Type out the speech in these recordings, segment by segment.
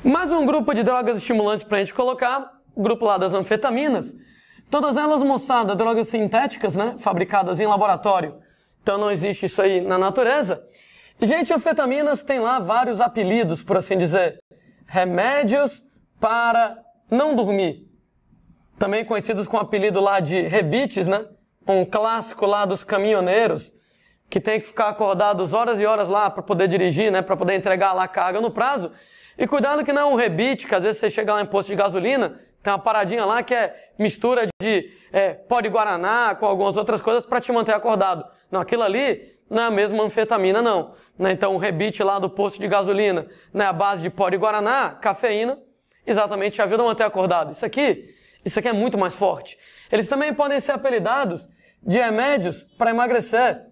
Mais um grupo de drogas estimulantes para a gente colocar, o grupo lá das anfetaminas. Todas elas, moçada, drogas sintéticas, né? Fabricadas em laboratório. Então não existe isso aí na natureza. E, gente, anfetaminas tem lá vários apelidos, por assim dizer. Remédios para não dormir. Também conhecidos com o apelido lá de rebites, né? Um clássico lá dos caminhoneiros, que tem que ficar acordados horas e horas lá para poder dirigir, né? Para poder entregar lá a carga no prazo. E cuidado que não é um rebite, que às vezes você chega lá em posto de gasolina, tem uma paradinha lá que é mistura de pó de guaraná com algumas outras coisas para te manter acordado. Não, aquilo ali não é a mesma anfetamina, não. Né? Então, o rebite lá do posto de gasolina, né, a base de pó de guaraná, cafeína, exatamente te ajuda a manter acordado. Isso aqui é muito mais forte. Eles também podem ser apelidados de remédios para emagrecer.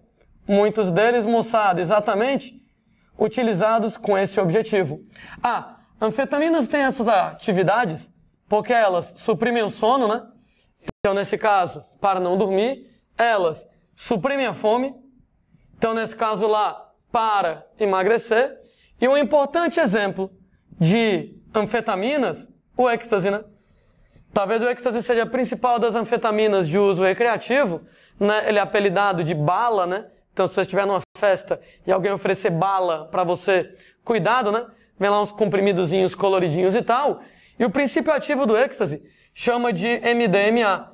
Muitos deles, moçada, exatamente utilizados com esse objetivo. Anfetaminas têm essas atividades porque elas suprimem o sono, né? Então, nesse caso, para não dormir, elas suprimem a fome. Então, nesse caso lá, para emagrecer. E um importante exemplo de anfetaminas, o êxtase, né? Talvez o êxtase seja a principal das anfetaminas de uso recreativo, né? Ele é apelidado de bala, né? Então, se você estiver numa festa e alguém oferecer bala para você, cuidado, né? Vem lá uns comprimidozinhos coloridinhos e tal. E o princípio ativo do êxtase chama de MDMA.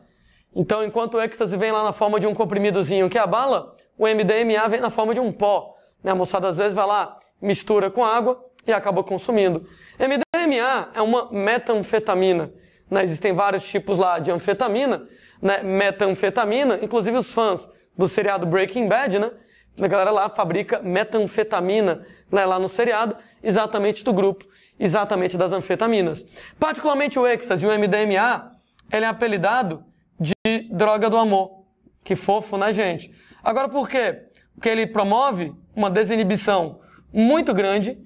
Então, enquanto o êxtase vem lá na forma de um comprimidozinho que é a bala, o MDMA vem na forma de um pó. Né? A moçada às vezes vai lá, mistura com água e acaba consumindo. MDMA é uma metanfetamina. Né? Existem vários tipos lá de anfetamina, né? Metanfetamina, inclusive os fãs do seriado Breaking Bad, né? A galera lá fabrica metanfetamina, né? Lá no seriado, exatamente do grupo, exatamente das anfetaminas. Particularmente o êxtase e o MDMA, ele é apelidado de droga do amor. Que fofo, né, gente? Agora por quê? Porque ele promove uma desinibição muito grande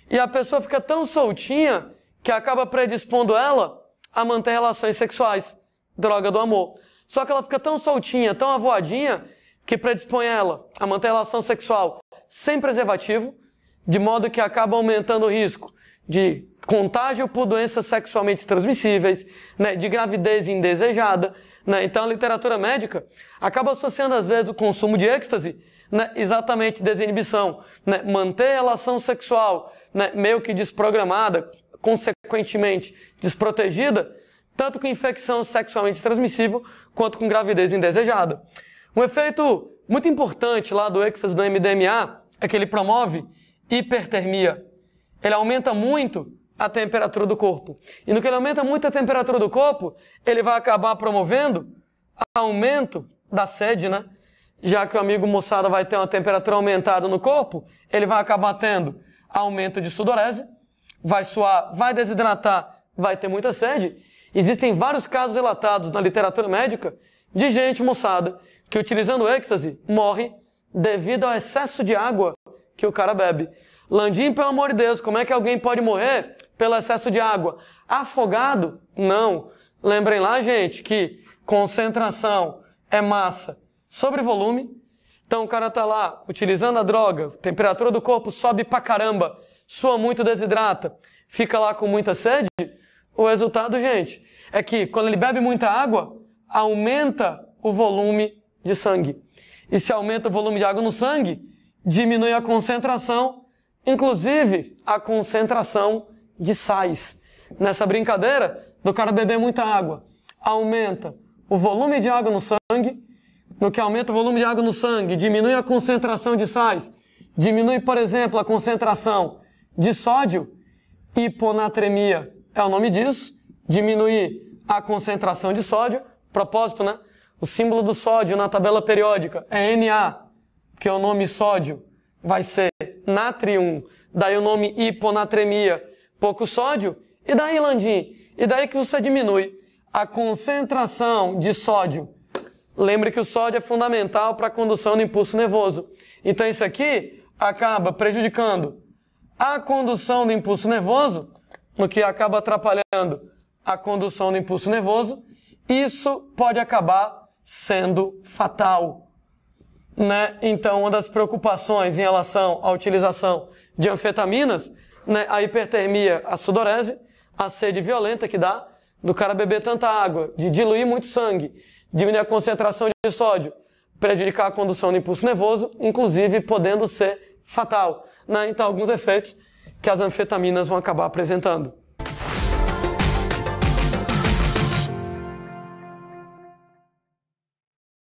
e a pessoa fica tão soltinha que acaba predispondo ela a manter relações sexuais. Droga do amor. Só que ela fica tão soltinha, tão avoadinha, que predispõe ela a manter relação sexual sem preservativo, de modo que acaba aumentando o risco de contágio por doenças sexualmente transmissíveis, né, de gravidez indesejada. Né? Então a literatura médica acaba associando às vezes o consumo de êxtase, né, exatamente desinibição, né, manter relação sexual, né, meio que desprogramada, consequentemente desprotegida, tanto com infecção sexualmente transmissível quanto com gravidez indesejada. Um efeito muito importante lá do êxtase do MDMA é que ele promove hipertermia. Ele aumenta muito a temperatura do corpo. E no que ele aumenta muito a temperatura do corpo, ele vai acabar promovendo aumento da sede, né? Já que o amigo moçada vai ter uma temperatura aumentada no corpo, ele vai acabar tendo aumento de sudorese, vai suar, vai desidratar, vai ter muita sede. Existem vários casos relatados na literatura médica de gente, moçada, que utilizando êxtase morre devido ao excesso de água que o cara bebe. Landim, pelo amor de Deus, como é que alguém pode morrer pelo excesso de água? Afogado? Não. Lembrem lá, gente, que concentração é massa sobre volume. Então o cara tá lá utilizando a droga, temperatura do corpo sobe pra caramba, sua muito, desidrata, fica lá com muita sede. O resultado, gente, é que quando ele bebe muita água, aumenta o volume de sangue. E se aumenta o volume de água no sangue, diminui a concentração, inclusive a concentração de sais. Nessa brincadeira do cara beber muita água, aumenta o volume de água no sangue. No que aumenta o volume de água no sangue, diminui a concentração de sais, diminui, por exemplo, a concentração de sódio. Hiponatremia é o nome disso, diminuir a concentração de sódio. Propósito, né? O símbolo do sódio na tabela periódica é Na, que é o nome sódio, vai ser natrium. Daí o nome hiponatremia, pouco sódio. E daí, Landim? E daí que você diminui a concentração de sódio. Lembre que o sódio é fundamental para a condução do impulso nervoso. Então isso aqui acaba prejudicando a condução do impulso nervoso, no que acaba atrapalhando a condução do impulso nervoso. Isso pode acabar sendo fatal. Né? Então, uma das preocupações em relação à utilização de anfetaminas né, a hipertermia, a sudorese, a sede violenta que dá, do cara beber tanta água, de diluir muito sangue, diminuir a concentração de sódio, prejudicar a condução do impulso nervoso, inclusive podendo ser fatal, né? Então, alguns efeitos que as anfetaminas vão acabar apresentando.